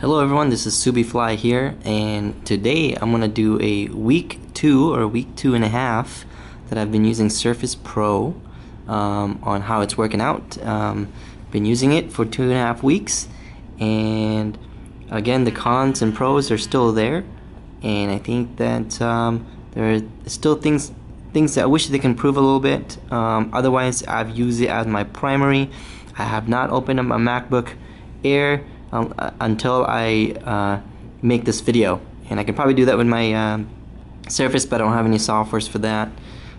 Hello everyone, this is Subifly here, and today I'm going to do a week 2 or week 2.5 that I've been using Surface Pro on how it's working out. Been using it for 2.5 weeks, and again the cons and pros are still there, and I think that there are still things that I wish they can improve a little bit. Otherwise, I've used it as my primary. I have not opened up my MacBook Air until I make this video, and I can probably do that with my Surface, but I don't have any softwares for that.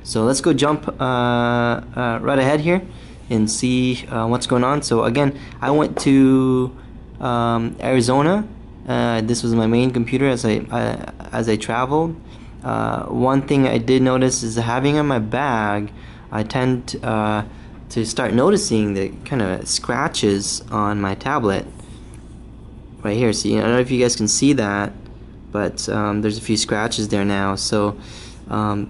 So let's go jump right ahead here and see what's going on. So again, I went to Arizona. This was my main computer as I traveled. One thing I did notice is having in my bag, I tend to start noticing the kind of scratches on my tablet right here. See, I don't know if you guys can see that, but there's a few scratches there now. So I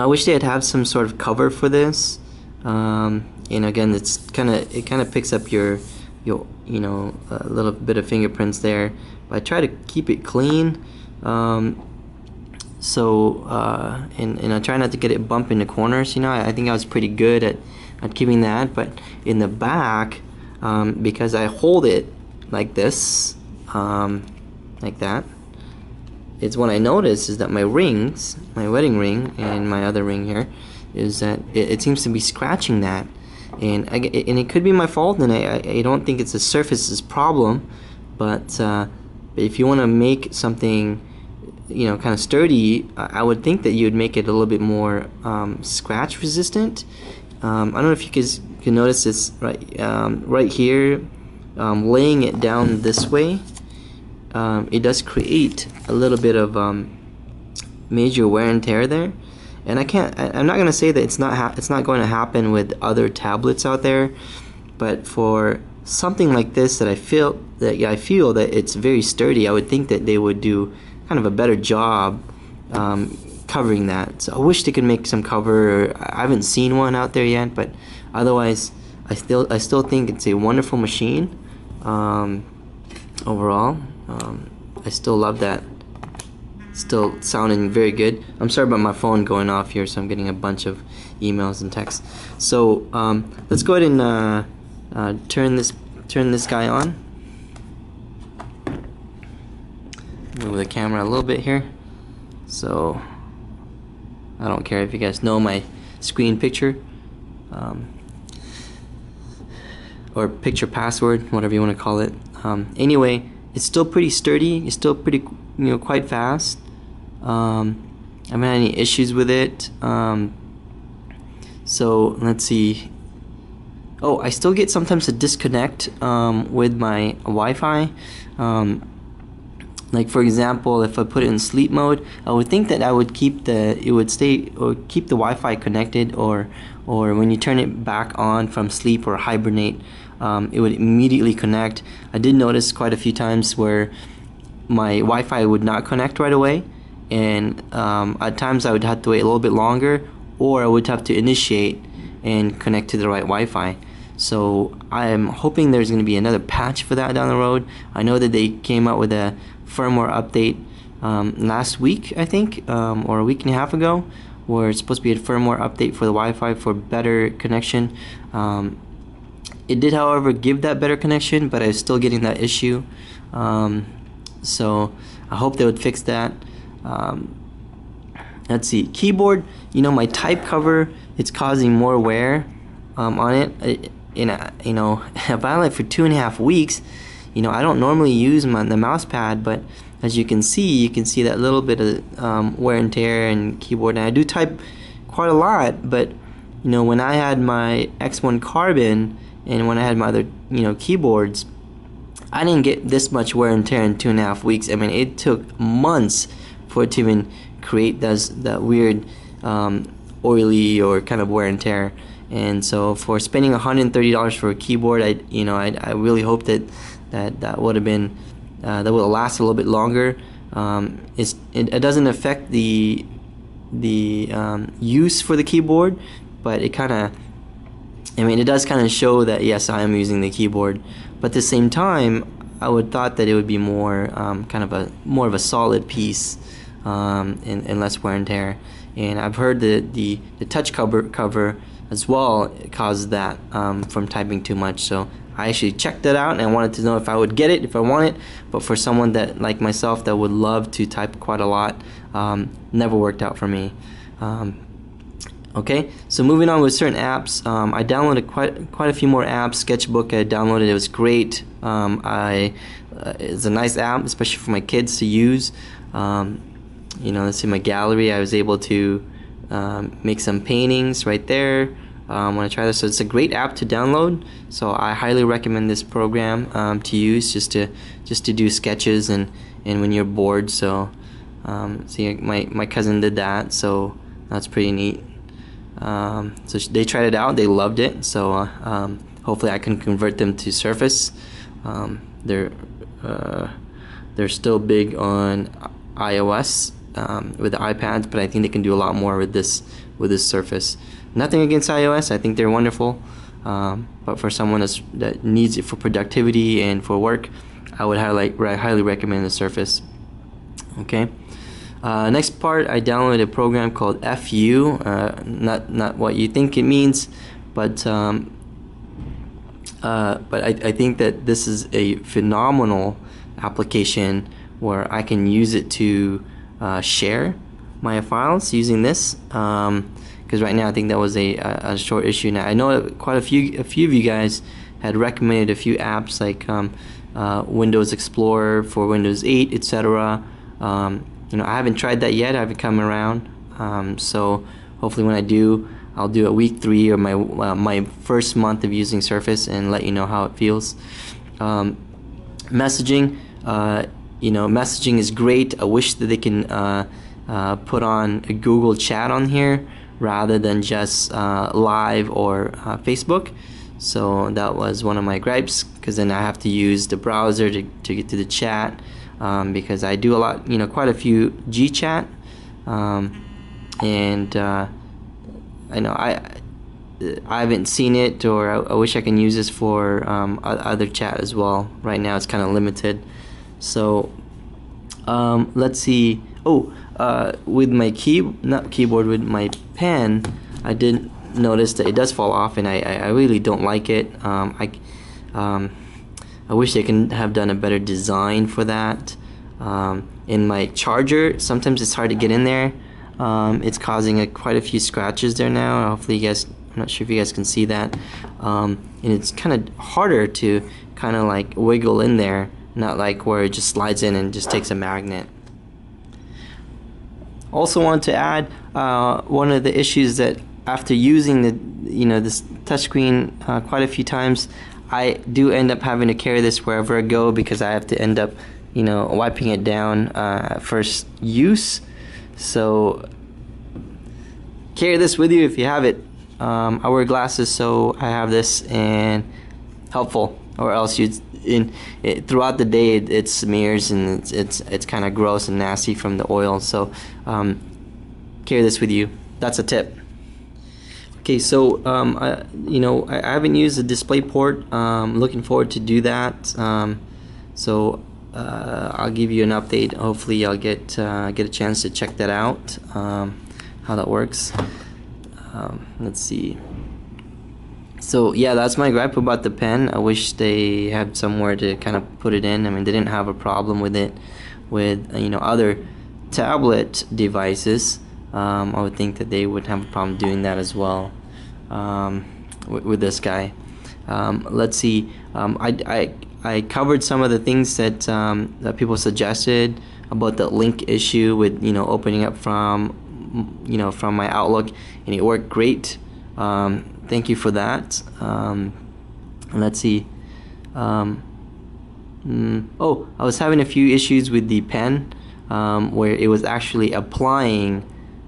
wish they'd have some sort of cover for this. And again, it kind of picks up your a little bit of fingerprints there, but I try to keep it clean. And I try not to get it bump into corners. I think I was pretty good at keeping that, but in the back, because I hold it like this, like that, it's what I notice is that my rings, my wedding ring and my other ring here, is that it seems to be scratching that, and it could be my fault, and I don't think it's the Surface's problem, but if you want to make something kind of sturdy, I would think that you would make it a little bit more scratch resistant. I don't know if you guys can notice this right here, laying it down this way, it does create a little bit of major wear and tear there. And I'm not gonna say that it's not going to happen with other tablets out there, but for something like this that I feel that it's very sturdy, I would think that they would do kind of a better job covering that. So I wish they could make some cover. I haven't seen one out there yet, but otherwise I still think it's a wonderful machine. Overall, I still love that. Still sounding very good. I'm sorry about my phone going off here, so I'm getting a bunch of emails and texts. So let's go ahead and turn this guy on. Move the camera a little bit here, so I don't care if you guys know my screen picture or picture password, whatever you want to call it. Anyway, it's still pretty sturdy. It's still pretty, quite fast. I haven't had any issues with it. So let's see. Oh, I still get sometimes a disconnect with my Wi-Fi. Like for example, if I put it in sleep mode, I would think that I would keep the Wi-Fi connected, or when you turn it back on from sleep or hibernate, it would immediately connect. I did notice quite a few times where my Wi-Fi would not connect right away, and at times I would have to wait a little bit longer, or I would have to initiate and connect to the right Wi-Fi. So I am hoping there's going to be another patch for that down the road. I know that they came out with a firmware update last week, I think, or a week and a half ago, where it's supposed to be a firmware update for the Wi-Fi for better connection. It did, however, give that better connection, but I was still getting that issue. So I hope they would fix that. Let's see, keyboard. My type cover, it's causing more wear on it. If I had it for 2.5 weeks, I don't normally use the mouse pad, but as you can see that little bit of wear and tear and keyboard. And I do type quite a lot, but when I had my X1 Carbon and when I had my other keyboards, I didn't get this much wear and tear in 2.5 weeks. I mean, it took months for it to even create that weird oily or kind of wear and tear. And so for spending $130 for a keyboard, I really hope that would have been that would have lasted a little bit longer. It doesn't affect the use for the keyboard, but it does kind of show that yes, I am using the keyboard. But at the same time, I would thought that it would be more kind of more of a solid piece, and less wear and tear. And I've heard that the touch cover as well causes that from typing too much. So I actually checked it out and I wanted to know if I would get it, if I want it. But for someone that like myself that would love to type quite a lot, never worked out for me. Okay, so moving on with certain apps, I downloaded quite a few more apps. Sketchbook I downloaded, it was great. It's a nice app, especially for my kids to use. Let's see, my gallery, I was able to make some paintings right there when I try this. So it's a great app to download. So I highly recommend this program to use just to do sketches and when you're bored. So see, my cousin did that, so that's pretty neat. So they tried it out, they loved it. So hopefully I can convert them to Surface. They're still big on iOS with the iPads, but I think they can do a lot more with this Surface. Nothing against iOS, I think they're wonderful, but for someone that needs it for productivity and for work, I would highly recommend the Surface. Okay. Next part, I downloaded a program called FU. Not what you think it means, but I think that this is a phenomenal application where I can use it to share my files using this. Because right now I think that was a short issue. Now I know quite a few of you guys had recommended a few apps like Windows Explorer for Windows 8, etc. I haven't tried that yet. I haven't come around. So hopefully when I do, I'll do a week 3 or my first month of using Surface and let you know how it feels. Messaging, messaging is great. I wish that they can put on a Google Chat on here rather than just Live or Facebook. So that was one of my gripes, because then I have to use the browser to get to the chat. Because I do a lot, quite a few GChat, and I know I haven't seen it, or I wish I can use this for other chat as well. Right now it's kind of limited. So let's see. With my keyboard, with my pen, I did notice that it does fall off, and I really don't like it. I wish they can have done a better design for that. In my charger, sometimes it's hard to get in there. It's causing quite a few scratches there now. Hopefully you guys, I'm not sure if you guys can see that. And it's kind of harder to kind of like wiggle in there, not like where it just slides in and just takes a magnet. Also want to add one of the issues that after using this touchscreen quite a few times, I do end up having to carry this wherever I go, because I have to end up, wiping it down at first use. So carry this with you if you have it. I wear glasses, so I have this, and helpful. Or else throughout the day it smears, and it's kind of gross and nasty from the oil. So carry this with you. That's a tip. Okay, so I haven't used the DisplayPort. Looking forward to do that. So I'll give you an update. Hopefully, I'll get a chance to check that out. How that works. Let's see. So yeah, that's my gripe about the pen. I wish they had somewhere to kind of put it in. I mean, they didn't have a problem with it with other tablet devices. I would think that they would have a problem doing that as well with this guy. Let's see. I covered some of the things that people suggested about the link issue with opening up from my Outlook, and it worked great. Thank you for that. Let's see. I was having a few issues with the pen where it was actually applying.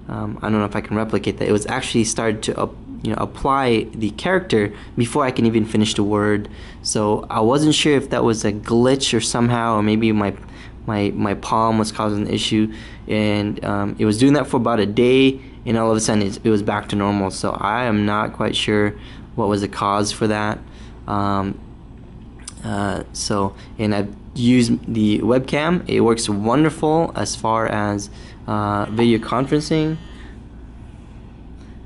I don't know if I can replicate that. It was actually started to apply the character before I can even finish the word. So I wasn't sure if that was a glitch or somehow, or maybe my palm was causing the issue, and it was doing that for about a day, and all of a sudden it was back to normal. So I am not quite sure what was the cause for that. And I've used the webcam. It works wonderful as far as video conferencing.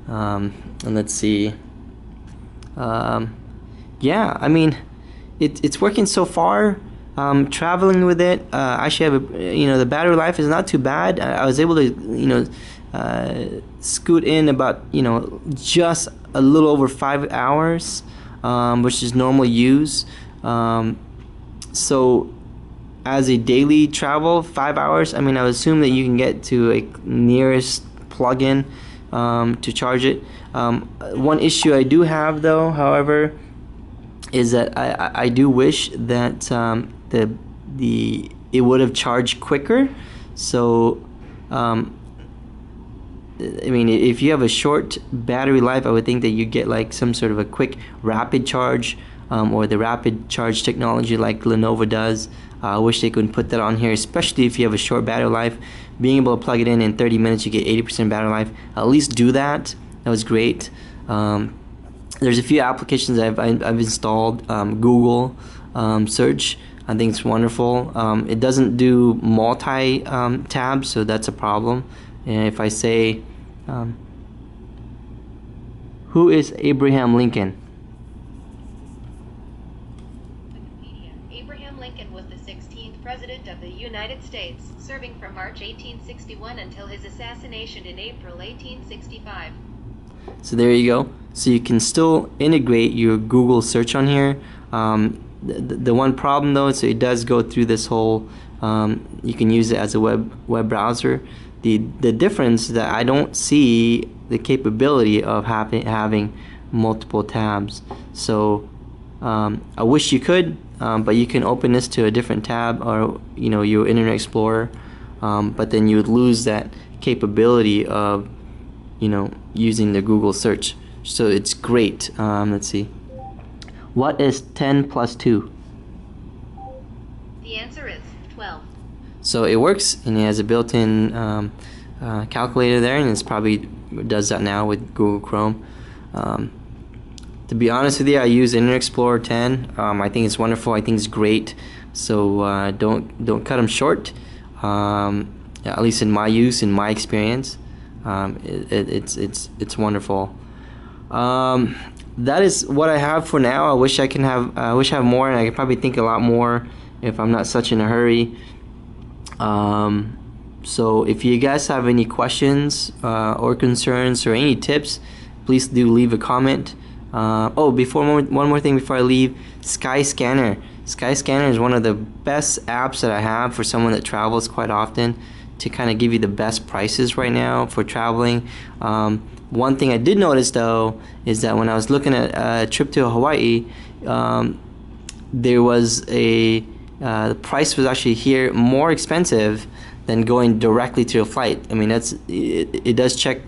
And let's see. Yeah, I mean, it's working so far. Traveling with it, actually have the battery life is not too bad. I was able to scoot in about just a little over 5 hours, which is normal use. So as a daily travel, 5 hours, I mean, I would assume that you can get to a nearest plug-in to charge it. One issue I do have, though, however, is that I do wish that it would have charged quicker. So I mean, if you have a short battery life, I would think that you get like some sort of a quick rapid charge, or the rapid charge technology like Lenovo does. I wish they could put that on here, especially if you have a short battery life. Being able to plug it in 30 minutes, you get 80% battery life. At least do that. That was great. There's a few applications I've installed. Google search, I think it's wonderful. It doesn't do multi tabs, so that's a problem. And if I say, who is Abraham Lincoln? Wikipedia. Abraham Lincoln was the 16th President of the United States, serving from March 1861 until his assassination in April 1865. So there you go. So you can still integrate your Google search on here. The one problem though, so it does go through this whole, you can use it as a web browser. The difference that I don't see the capability of having multiple tabs. So I wish you could, but you can open this to a different tab, or your Internet Explorer, but then you would lose that capability of using the Google search. So it's great. Let's see. What is 10 plus 2? The answer is 12. So it works, and it has a built-in calculator there, and it's probably does that now with Google Chrome. To be honest with you, I use Internet Explorer 10. I think it's wonderful. I think it's great. So don't cut them short. At least in my use, in my experience, it's wonderful. That is what I have for now. I wish I have more, and I could probably think a lot more if I'm not such in a hurry. So if you guys have any questions or concerns or any tips, please do leave a comment. One more thing before I leave, Skyscanner. Skyscanner is one of the best apps that I have for someone that travels quite often, to kind of give you the best prices right now for traveling. One thing I did notice though is that when I was looking at a trip to Hawaii, there was the price was actually here more expensive than going directly to a flight. I mean, it does check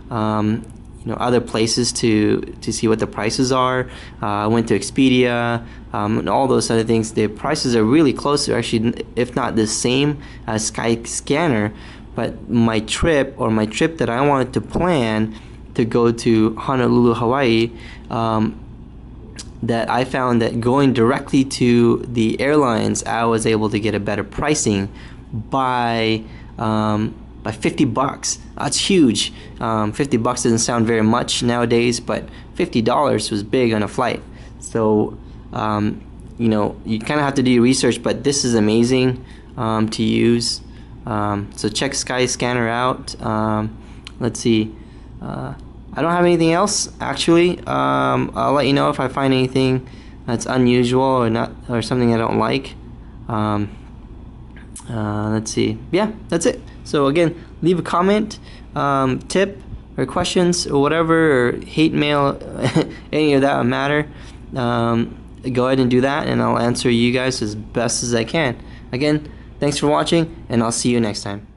other places to see what the prices are. I went to Expedia and all those other things. The prices are really close to, actually, if not the same as Skyscanner. But my trip that I wanted to plan to go to Honolulu, Hawaii, that I found that going directly to the airlines, I was able to get a better pricing by $50. That's huge. $50 doesn't sound very much nowadays, but $50 was big on a flight. So you kind of have to do your research, but this is amazing to use. So check Skyscanner out. Let's see. I don't have anything else actually. I'll let you know if I find anything that's unusual or something I don't like. Let's see. Yeah, that's it. So again, leave a comment, tip or questions or whatever, or hate mail, any of that would matter. Go ahead and do that, and I'll answer you guys as best as I can. Again, thanks for watching, and I'll see you next time.